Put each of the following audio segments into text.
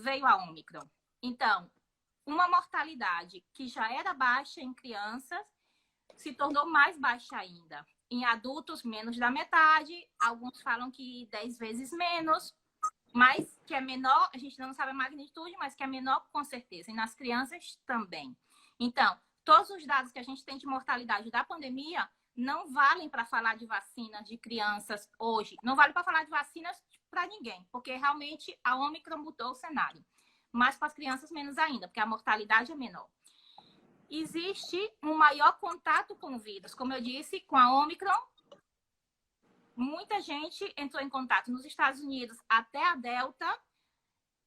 veio a Ômicron. Então, uma mortalidade que já era baixa em crianças se tornou mais baixa ainda. Em adultos, menos da metade. Alguns falam que 10 vezes menos. Mas que é menor, a gente não sabe a magnitude, mas que é menor com certeza. E nas crianças também. Então, todos os dados que a gente tem de mortalidade da pandemia não valem para falar de vacinas de crianças hoje. Não vale para falar de vacinas para ninguém, porque realmente a Ômicron mudou o cenário. Mas para as crianças, menos ainda, porque a mortalidade é menor. Existe um maior contato com o vírus. Como eu disse, com a Ômicron, muita gente entrou em contato. Nos Estados Unidos, até a Delta,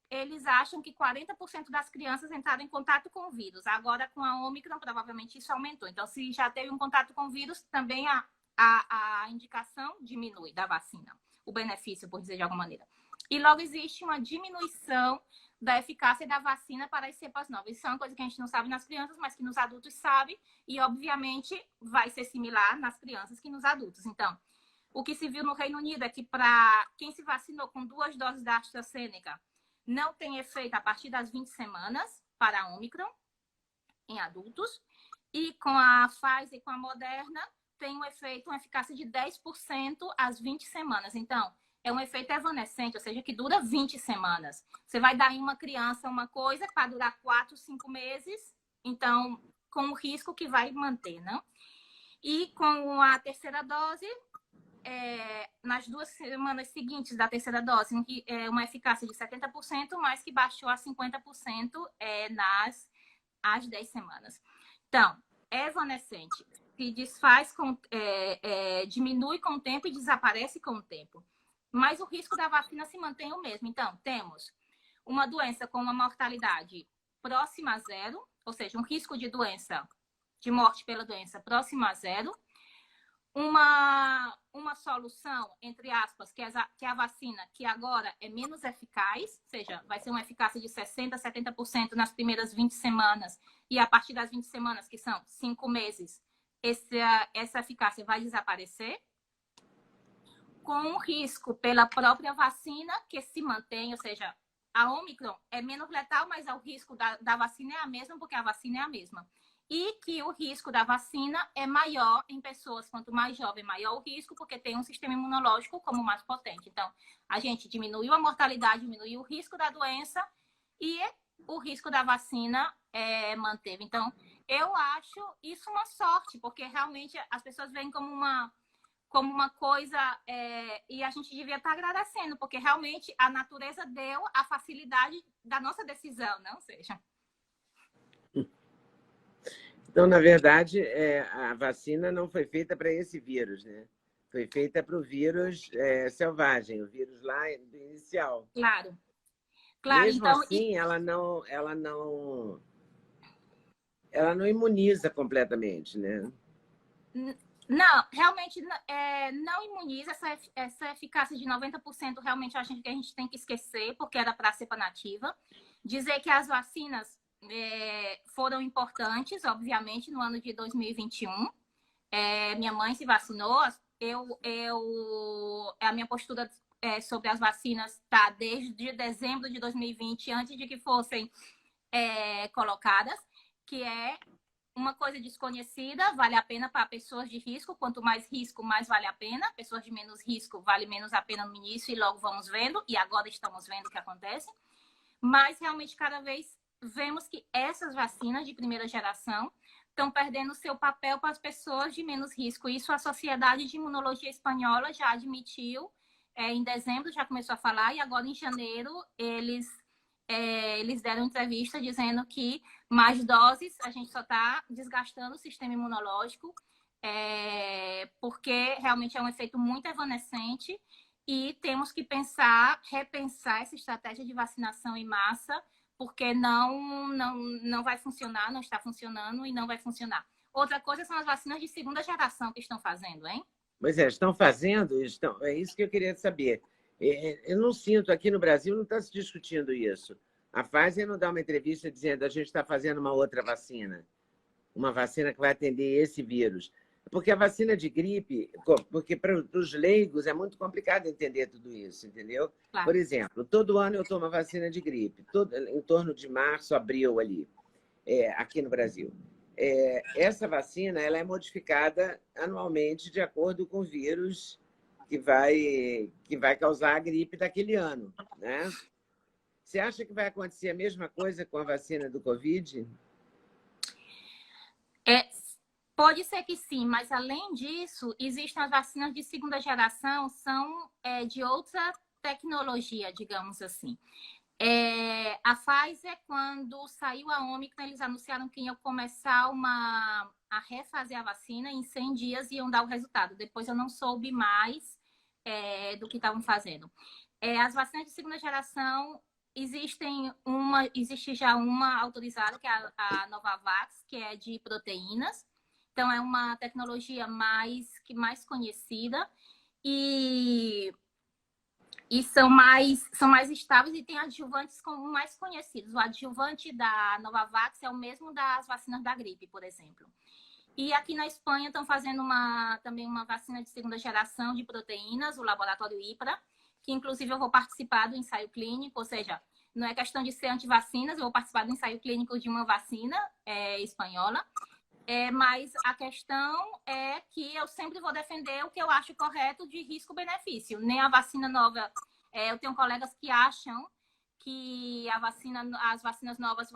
eles acham que 40% das crianças entraram em contato com o vírus. Agora, com a Ômicron, provavelmente isso aumentou. Então, se já teve um contato com o vírus, também a indicação diminui da vacina. O benefício, por dizer de alguma maneira. E logo existe uma diminuição da eficácia da vacina para as cepas novas. Isso é uma coisa que a gente não sabe nas crianças, mas que nos adultos sabe. E, obviamente, vai ser similar nas crianças que nos adultos. Então, o que se viu no Reino Unido é que para quem se vacinou com 2 doses da AstraZeneca, não tem efeito a partir das 20 semanas para a Ômicron em adultos. E com a Pfizer e com a Moderna, tem um efeito, uma eficácia de 10% às 20 semanas. Então, é um efeito evanescente, ou seja, que dura 20 semanas. Você vai dar em uma criança uma coisa para durar 4, 5 meses, então, com o risco que vai manter, né? E com a terceira dose, nas 2 semanas seguintes da terceira dose, uma eficácia de 70%, mas que baixou a 50% às 10 semanas. Então, é evanescente, se desfaz, diminui com o tempo e desaparece com o tempo. Mas o risco da vacina se mantém o mesmo. Então, temos uma doença com uma mortalidade próxima a 0, ou seja, um risco de doença, de morte pela doença próxima a 0. Uma solução, entre aspas, que é a vacina, que agora é menos eficaz, ou seja, vai ser uma eficácia de 60%, 70% nas primeiras 20 semanas, e a partir das 20 semanas, que são 5 meses, essa eficácia vai desaparecer, com um risco pela própria vacina, que se mantém, ou seja, a Ômicron é menos letal, mas o risco da vacina é a mesma, porque a vacina é a mesma. E que o risco da vacina é maior em pessoas, quanto mais jovem, maior o risco, porque tem um sistema imunológico como mais potente. Então, a gente diminuiu a mortalidade, diminuiu o risco da doença e o risco da vacina manteve. Então, eu acho isso uma sorte, porque realmente as pessoas veem como uma coisa, e a gente devia estar agradecendo, porque realmente a natureza deu a facilidade da nossa decisão, não seja? Então, na verdade, a vacina não foi feita para esse vírus, né? Foi feita para o vírus selvagem, o vírus lá do inicial. Claro. Mesmo Então, assim, ela não imuniza completamente, né? Não, realmente não imuniza. Essa eficácia de 90% realmente a gente tem que esquecer, porque era para a cepa nativa. Dizer que as vacinas foram importantes, obviamente, no ano de 2021. Minha mãe se vacinou. A minha postura sobre as vacinas está desde dezembro de 2020, antes de que fossem colocadas, que é uma coisa desconhecida, vale a pena para pessoas de risco. Quanto mais risco, mais vale a pena. Pessoas de menos risco, vale menos a pena no início e logo vamos vendo. E agora estamos vendo o que acontece. Mas, realmente, cada vez vemos que essas vacinas de primeira geração estão perdendo seu papel para as pessoas de menos risco. Isso a Sociedade de Imunologia Espanhola já admitiu. Em dezembro já começou a falar. E agora, em janeiro, eles deram entrevista dizendo que mais doses a gente só está desgastando o sistema imunológico, porque realmente é um efeito muito evanescente e temos que repensar essa estratégia de vacinação em massa, porque não vai funcionar, não está funcionando e não vai funcionar. Outra coisa são as vacinas de segunda geração que estão fazendo, hein? Pois estão fazendo, é isso que eu queria saber. Eu não sinto, aqui no Brasil não está se discutindo isso. A Pfizer não dá uma entrevista dizendo a gente está fazendo uma outra vacina, uma vacina que vai atender esse vírus. porque a vacina de gripe, porque para os leigos é muito complicado entender tudo isso, entendeu? Claro. Por exemplo, todo ano eu tomo a vacina de gripe, em torno de março, abril ali, aqui no Brasil. Essa vacina ela é modificada anualmente de acordo com o vírus que vai causar a gripe daquele ano, né? Você acha que vai acontecer a mesma coisa com a vacina do Covid? É, pode ser que sim, mas além disso, existem as vacinas de segunda geração, são de outra tecnologia, digamos assim. A Pfizer, quando saiu a Omicron, eles anunciaram que iam começar a refazer a vacina, em 100 dias iam dar o resultado. Depois eu não soube mais do que estavam fazendo. As vacinas de segunda geração, existe já uma autorizada, que é a Novavax, que é de proteínas. Então, é uma tecnologia mais conhecida e são mais estáveis e tem adjuvantes mais conhecidos. O adjuvante da Novavax é o mesmo das vacinas da gripe, por exemplo. E aqui na Espanha estão fazendo também uma vacina de segunda geração de proteínas, o laboratório IPRA, que inclusive eu vou participar do ensaio clínico, ou seja, não é questão de ser antivacinas, eu vou participar do ensaio clínico de uma vacina espanhola. Mas a questão é que eu sempre vou defender o que eu acho correto de risco-benefício. Nem a vacina nova... eu tenho colegas que acham que as vacinas novas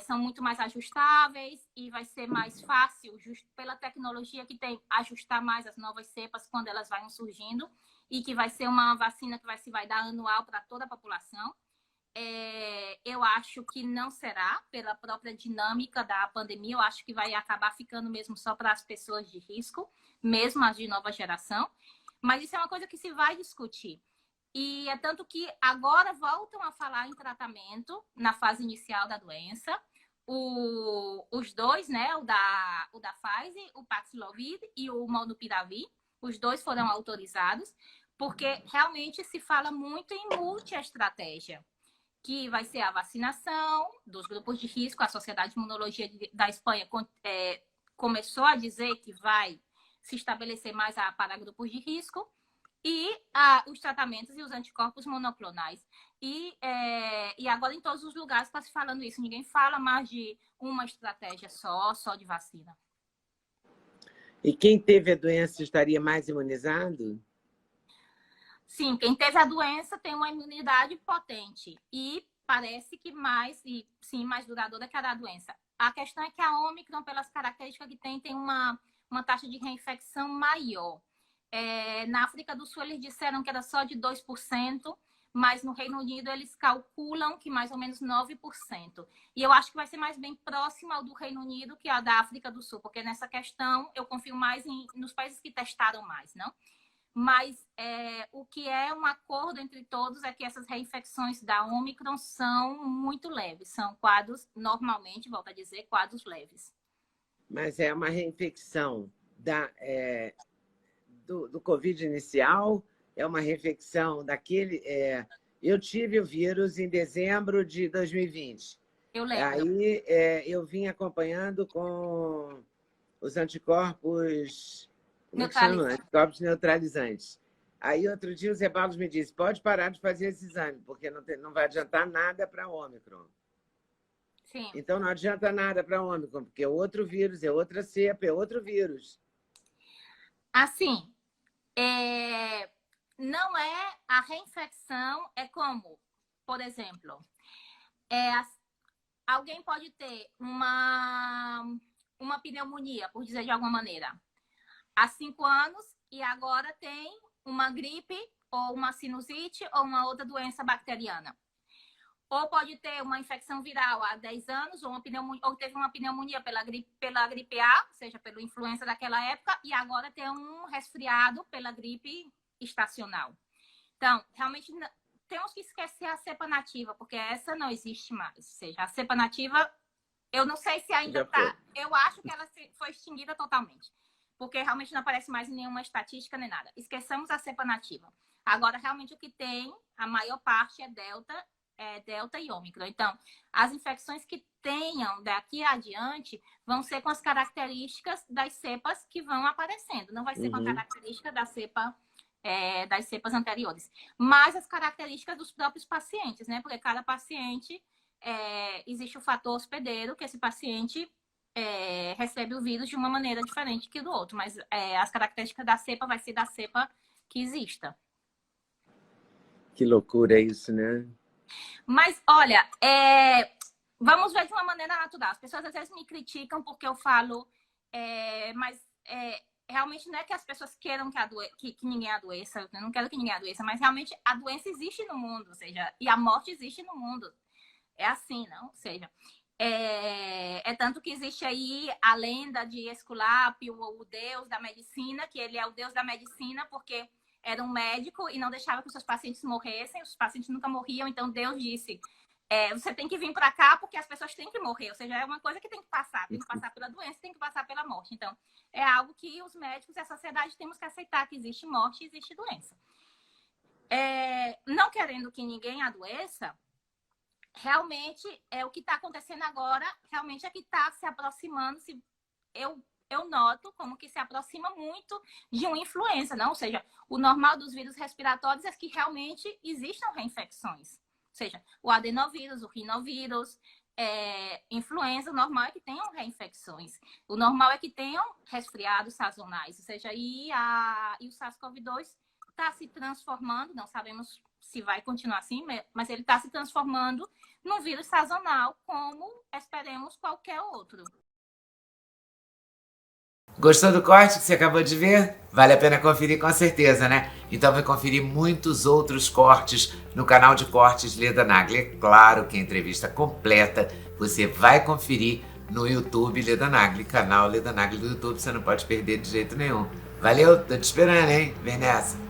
são muito mais ajustáveis e vai ser mais fácil, pela tecnologia que tem, ajustar mais as novas cepas quando elas vão surgindo e que vai ser uma vacina que vai dar anual para toda a população. Eu acho que não será, pela própria dinâmica da pandemia. Eu acho que vai acabar ficando mesmo só para as pessoas de risco, mesmo as de nova geração. Mas isso é uma coisa que se vai discutir. E é tanto que agora voltam a falar em tratamento na fase inicial da doença. Os dois, né? O da Pfizer, o Paxlovid e o Molnupiravir, os dois foram autorizados, porque realmente se fala muito em multi-estratégia, que vai ser a vacinação dos grupos de risco. A Sociedade de Imunologia da Espanha começou a dizer que vai se estabelecer mais para grupos de risco, e os tratamentos e os anticorpos monoclonais. E agora em todos os lugares está se falando isso. Ninguém fala mais de uma estratégia só de vacina. E quem teve a doença estaria mais imunizado? Sim, quem teve a doença tem uma imunidade potente e parece que mais duradoura que a da doença. A questão é que a Omicron, pelas características que tem uma taxa de reinfecção maior. Na África do Sul, eles disseram que era só de 2%, mas no Reino Unido eles calculam que mais ou menos 9%. E eu acho que vai ser mais bem próximo ao do Reino Unido que a da África do Sul, porque nessa questão eu confio mais nos países que testaram mais, não? Mas o que é um acordo entre todos é que essas reinfecções da Omicron são muito leves. São quadros, normalmente, volto a dizer, quadros leves. Mas é uma reinfecção do Covid inicial? É uma reinfecção daquele... eu tive o vírus em dezembro de 2020. Eu lembro. Aí eu vim acompanhando com os anticorpos... Como é que chama? Anticorpos neutralizantes. Aí, outro dia, o Zé Barros me disse, pode parar de fazer esse exame, porque não vai adiantar nada para a Ômicron. Sim. Então, não adianta nada para a Ômicron, porque é outro vírus, é outra cepa, é outro vírus. Assim, não é a reinfecção, é como, por exemplo, alguém pode ter uma pneumonia, por dizer de alguma maneira, há 5 anos e agora tem uma gripe ou uma sinusite ou uma outra doença bacteriana. Ou pode ter uma infecção viral há 10 anos ou teve uma pneumonia pela gripe A, ou seja, pela influenza daquela época, e agora tem um resfriado pela gripe estacional. Então, realmente, temos que esquecer a cepa nativa, porque essa não existe mais. Ou seja, a cepa nativa, eu não sei se ainda está... Eu acho que ela foi extinguida totalmente, porque realmente não aparece mais em nenhuma estatística nem nada. Esqueçamos a cepa nativa. Agora, realmente, o que tem, a maior parte é Delta, Delta e Ômicron. Então, as infecções que tenham daqui adiante vão ser com as características das cepas que vão aparecendo. Não vai ser com a característica da cepa, das cepas anteriores. Mas as características dos próprios pacientes, né? Porque cada paciente, existe o fator hospedeiro, que esse paciente recebe o vírus de uma maneira diferente que do outro. Mas as características da cepa vai ser da cepa que exista. Que loucura isso, né? Mas, olha, vamos ver de uma maneira natural. As pessoas às vezes me criticam porque eu falo, mas realmente não é que as pessoas queiram que ninguém adoeça, eu não quero que ninguém adoeça, mas realmente a doença existe no mundo, ou seja, e a morte existe no mundo. É assim, não? Ou seja, tanto que existe aí a lenda de Esculápio, o deus da medicina, que ele é o deus da medicina porque era um médico e não deixava que os seus pacientes morressem, os pacientes nunca morriam, então Deus disse, você tem que vir para cá porque as pessoas têm que morrer, ou seja, é uma coisa que tem que passar pela doença, tem que passar pela morte. Então, é algo que os médicos e a sociedade temos que aceitar, que existe morte e existe doença. Não querendo que ninguém adoeça, realmente, o que está acontecendo agora, realmente é que está se aproximando, eu noto como que se aproxima muito de uma influenza, não? Ou seja, o normal dos vírus respiratórios é que realmente existam reinfecções. Ou seja, o adenovírus, o rinovírus, influenza, o normal é que tenham reinfecções. O normal é que tenham resfriados sazonais. Ou seja, e o SARS-CoV-2 está se transformando, não sabemos se vai continuar assim, mas ele está se transformando num vírus sazonal, como esperemos qualquer outro. Gostou do corte que você acabou de ver? Vale a pena conferir com certeza, né? Então vai conferir muitos outros cortes no canal de cortes Leda Nagli. É claro que a entrevista completa você vai conferir no YouTube Leda Nagli, canal Leda Nagli do YouTube, você não pode perder de jeito nenhum. Valeu, tô te esperando, hein? Vem nessa!